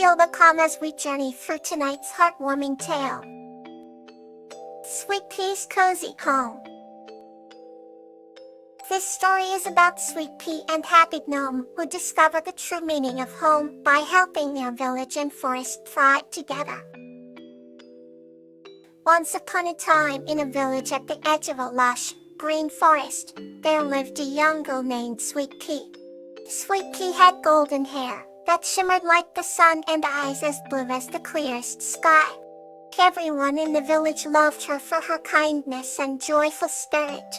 Feel the calm as we journey through tonight's heartwarming tale. Sweet Pea's Cozy Home. This story is about Sweet Pea and Happy Gnome who discover the true meaning of home by helping their village and forest thrive together. Once upon a time, in a village at the edge of a lush, green forest, there lived a young girl named Sweet Pea. Sweet Pea had golden hair that shimmered like the sun and eyes as blue as the clearest sky. Everyone in the village loved her for her kindness and joyful spirit.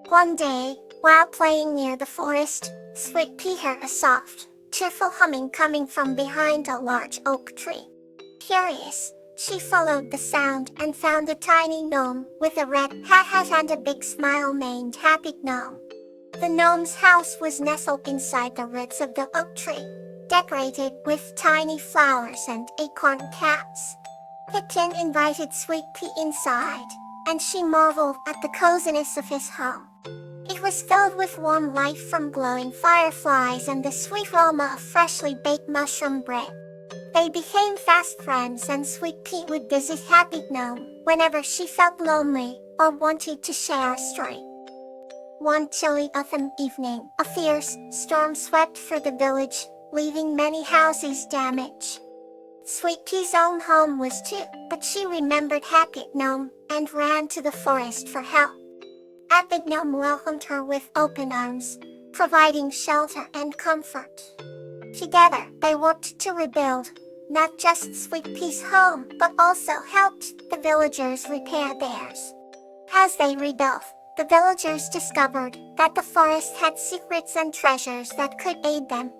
One day, while playing near the forest, Sweet Pea heard a soft, cheerful humming coming from behind a large oak tree. Curious, she followed the sound and found a tiny gnome with a red hat and a big smile named Happy Gnome. The gnome's house was nestled inside the roots of the oak tree, decorated with tiny flowers and acorn caps. The king invited Sweet Pea inside, and she marveled at the coziness of his home. It was filled with warm light from glowing fireflies and the sweet aroma of freshly baked mushroom bread. They became fast friends, and Sweet Pea would visit Happy Gnome whenever she felt lonely or wanted to share a story. One chilly autumn evening, a fierce storm swept through the village, leaving many houses damaged. Sweet Pea's own home was too, but she remembered Happy Gnome and ran to the forest for help. Happy Gnome welcomed her with open arms, providing shelter and comfort. Together, they worked to rebuild not just Sweet Pea's home, but also helped the villagers repair theirs. As they rebuilt, the villagers discovered that the forest had secrets and treasures that could aid them.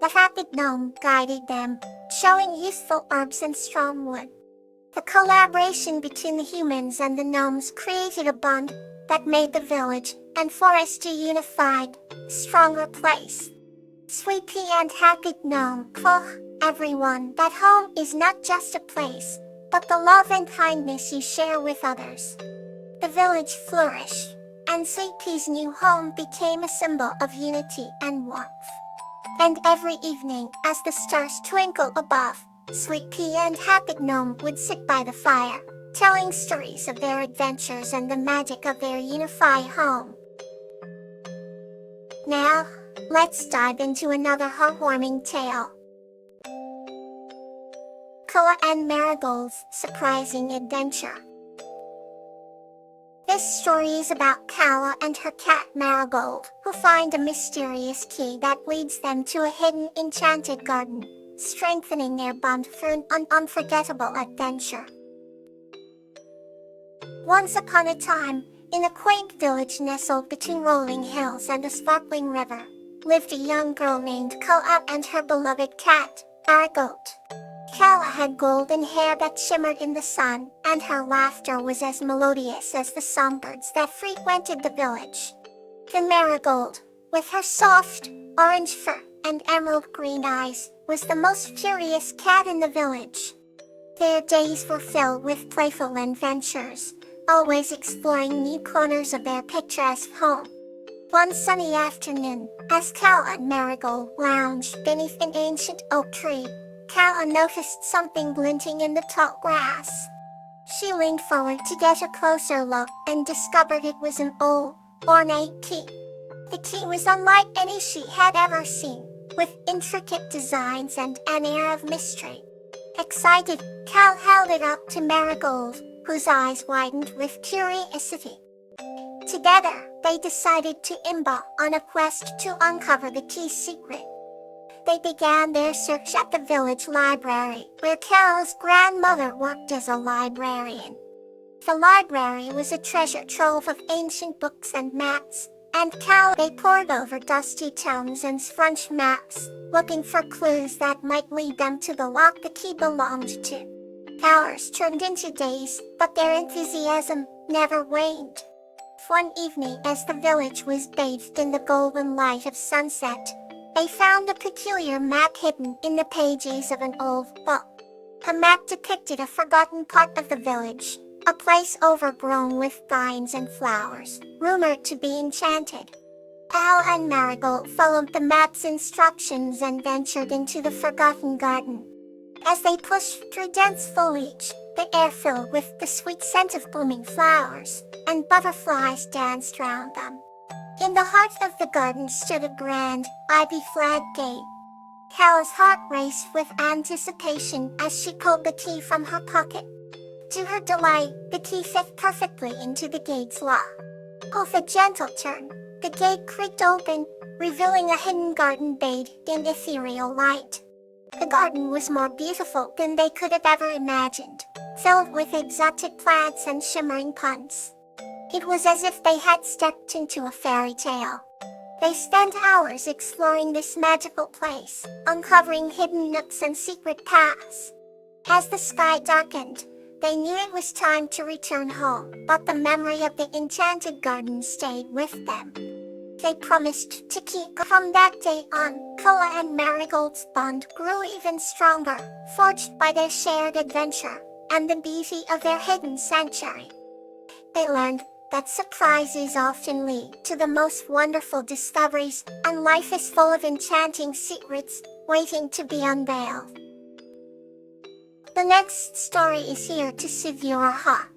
The Happy Gnome guided them, showing useful herbs and strong wood. The collaboration between the humans and the gnomes created a bond that made the village and forest a unified, stronger place. Sweet Pea and Happy Gnome told everyone that home is not just a place, but the love and kindness you share with others. The village flourished, and Sweet Pea's new home became a symbol of unity and warmth. And every evening, as the stars twinkled above, Sweet Pea and Happy Gnome would sit by the fire, telling stories of their adventures and the magic of their unified home. Now, let's dive into another heartwarming tale. Kawaii and Marigold's Surprising Adventure. This story is about Kawa and her cat Marigold, who find a mysterious key that leads them to a hidden enchanted garden, strengthening their bond through an unforgettable adventure. Once upon a time, in a quaint village nestled between rolling hills and a sparkling river, lived a young girl named Kawa and her beloved cat, Marigold. Kawa had golden hair that shimmered in the sun, and her laughter was as melodious as the songbirds that frequented the village. And Marigold, with her soft, orange fur and emerald green eyes, was the most curious cat in the village. Their days were filled with playful adventures, always exploring new corners of their picturesque home. One sunny afternoon, as Kawa and Marigold lounged beneath an ancient oak tree, Kawa noticed something glinting in the tall grass. She leaned forward to get a closer look and discovered it was an old, ornate key. The key was unlike any she had ever seen, with intricate designs and an air of mystery. Excited, Kawa held it up to Marigold, whose eyes widened with curiosity. Together, they decided to embark on a quest to uncover the key's secret. They began their search at the village library, where Kawa's grandmother worked as a librarian. The library was a treasure trove of ancient books and maps, and they pored over dusty tomes and scrunched maps, looking for clues that might lead them to the lock the key belonged to. Hours turned into days, but their enthusiasm never waned. One evening, as the village was bathed in the golden light of sunset, they found a peculiar map hidden in the pages of an old book. The map depicted a forgotten part of the village, a place overgrown with vines and flowers, rumored to be enchanted. Kawa and Marigold followed the map's instructions and ventured into the forgotten garden. As they pushed through dense foliage, the air filled with the sweet scent of blooming flowers, and butterflies danced round them. In the heart of the garden stood a grand, ivy-flagged gate. Calla's heart raced with anticipation as she pulled the key from her pocket. To her delight, the key fit perfectly into the gate's lock. With a gentle turn, the gate creaked open, revealing a hidden garden bathed in ethereal light. The garden was more beautiful than they could have ever imagined, filled with exotic plants and shimmering plants. It was as if they had stepped into a fairy tale. They spent hours exploring this magical place, uncovering hidden nooks and secret paths. As the sky darkened, they knew it was time to return home, but the memory of the enchanted garden stayed with them. They promised to keep. From that day on, Koa and Marigold's bond grew even stronger, forged by their shared adventure and the beauty of their hidden sanctuary. They learned that surprises often lead to the most wonderful discoveries, and life is full of enchanting secrets waiting to be unveiled. The next story is here to soothe your heart.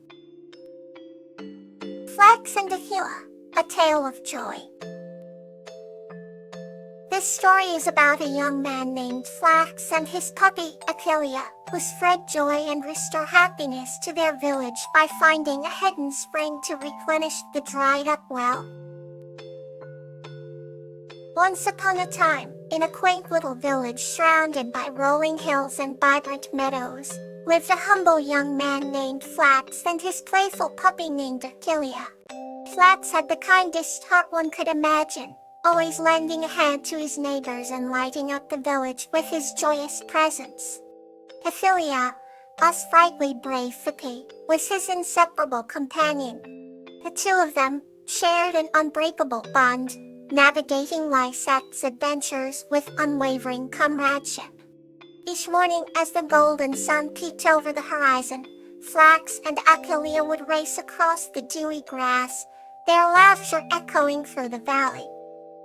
Flax and Aquila, a tale of joy. This story is about a young man named Flax and his puppy, Aquila, who spread joy and restore happiness to their village by finding a hidden spring to replenish the dried-up well. Once upon a time, in a quaint little village surrounded by rolling hills and vibrant meadows, lived a humble young man named Flax and his playful puppy named Aquila. Flax had the kindest heart one could imagine, always lending a hand to his neighbors and lighting up the village with his joyous presence. Aquila, a sprightly brave puppy, was his inseparable companion. The two of them shared an unbreakable bond, navigating life's adventures with unwavering comradeship. Each morning as the golden sun peeked over the horizon, Flax and Aquila would race across the dewy grass, their laughter echoing through the valley.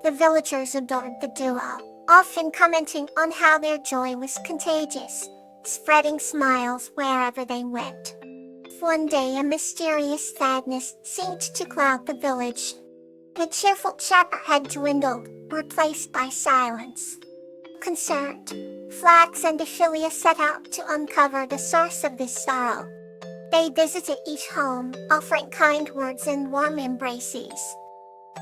The villagers adored the duo, often commenting on how their joy was contagious, spreading smiles wherever they went. One day a mysterious sadness seemed to cloud the village. The cheerful chatter had dwindled, replaced by silence. Concerned, Flax and Aquila set out to uncover the source of this sorrow. They visited each home, offering kind words and warm embraces.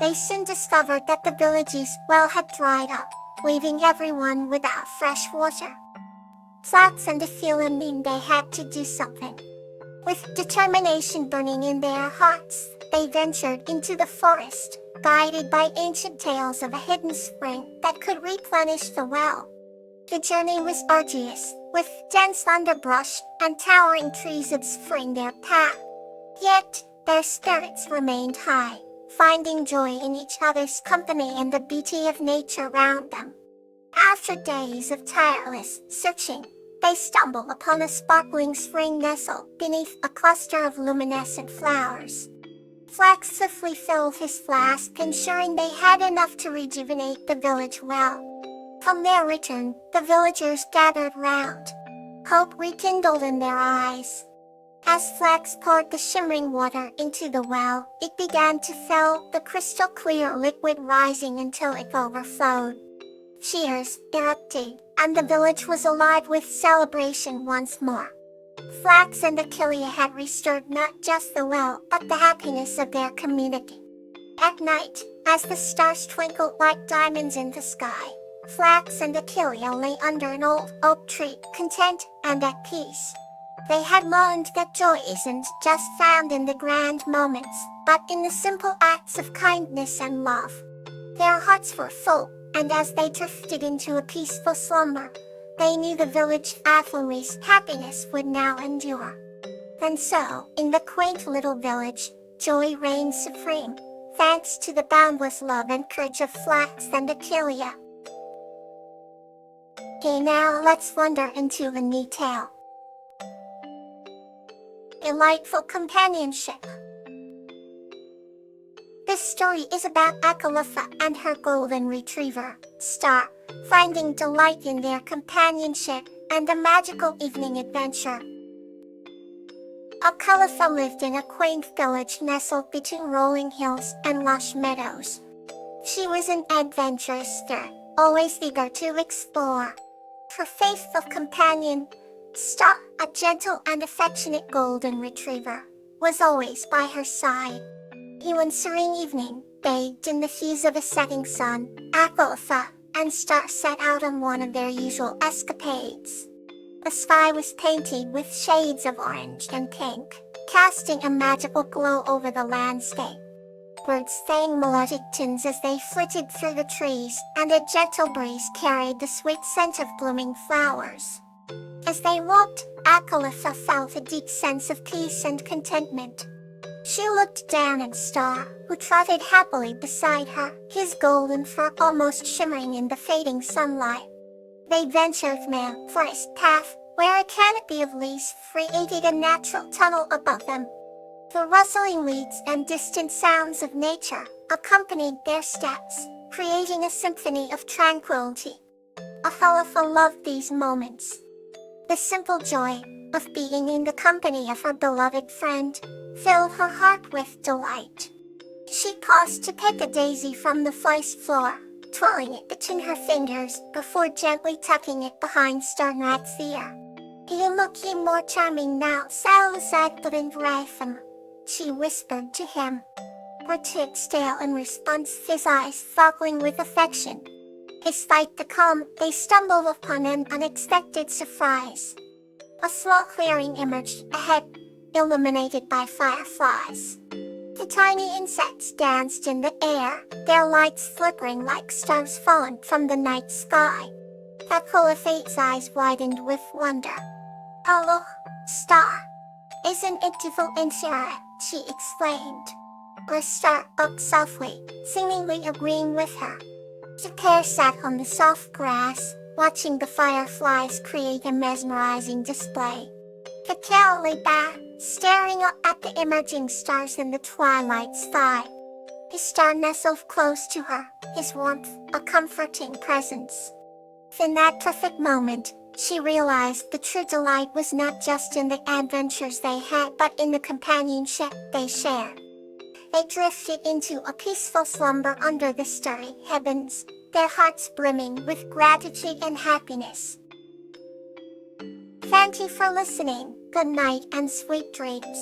They soon discovered that the village's well had dried up, leaving everyone without fresh water. Flax and Aquila knew they had to do something. With determination burning in their hearts, they ventured into the forest, guided by ancient tales of a hidden spring that could replenish the well. The journey was arduous, with dense underbrush and towering trees obscuring their path. Yet, their spirits remained high, finding joy in each other's company and the beauty of nature around them. After days of tireless searching, they stumbled upon a sparkling spring nestled beneath a cluster of luminescent flowers. Flax swiftly filled his flask, ensuring they had enough to rejuvenate the village well. From their return, the villagers gathered round, hope rekindled in their eyes. As Flax poured the shimmering water into the well, it began to fill, the crystal clear liquid rising until it overflowed. Cheers erupted, and the village was alive with celebration once more. Flax and Aquila had restored not just the well, but the happiness of their community. At night, as the stars twinkled like diamonds in the sky, Flax and Aquila lay under an old oak tree, content and at peace. They had learned that joy isn't just found in the grand moments, but in the simple acts of kindness and love. Their hearts were full, and as they drifted into a peaceful slumber, they knew the village family's happiness would now endure. And so, in the quaint little village, joy reigned supreme, thanks to the boundless love and courage of Flax and Aquila. Okay, now let's wander into a new tale. Delightful companionship. This story is about Aquila and her golden retriever, Star, finding delight in their companionship and a magical evening adventure. Akalfa lived in a quaint village nestled between rolling hills and lush meadows. She was an adventurous star, always eager to explore. Her faithful companion, Star, a gentle and affectionate golden retriever, was always by her side. One serene evening, bathed in the hues of a setting sun, Akalfa and Star set out on one of their usual escapades. The sky was painted with shades of orange and pink, casting a magical glow over the landscape. Birds sang melodic tunes as they flitted through the trees, and a gentle breeze carried the sweet scent of blooming flowers. As they walked, Akalfa felt a deep sense of peace and contentment. She looked down at Star, who trotted happily beside her, his golden fur almost shimmering in the fading sunlight. They ventured through a forest path, where a canopy of leaves created a natural tunnel above them. The rustling leaves and distant sounds of nature accompanied their steps, creating a symphony of tranquility. Akalfa loved these moments. The simple joy of being in the company of her beloved friend filled her heart with delight. She paused to pick a daisy from the forest floor, twirling it between her fingers before gently tucking it behind Starnrat's ear. "You look more charming now, Salazar, she whispered to him. Her cheeks stale in response, his eyes sparkling with affection. Despite the calm, they stumbled upon an unexpected surprise. A small clearing emerged ahead, illuminated by fireflies. The tiny insects danced in the air, their lights flickering like stars fallen from the night sky. Akalfa's eyes widened with wonder. "Hello, Star. Isn't it beautiful?" she exclaimed. Her Star spoke softly, seemingly agreeing with her. The pair sat on the soft grass, watching the fireflies create a mesmerizing display. Kakel lay back, staring up at the emerging stars in the twilight sky. His Star nestled close to her, his warmth a comforting presence. In that perfect moment, she realized the true delight was not just in the adventures they had but in the companionship they shared. They drifted into a peaceful slumber under the starry heavens, their hearts brimming with gratitude and happiness. Thank you for listening. Good night and sweet dreams.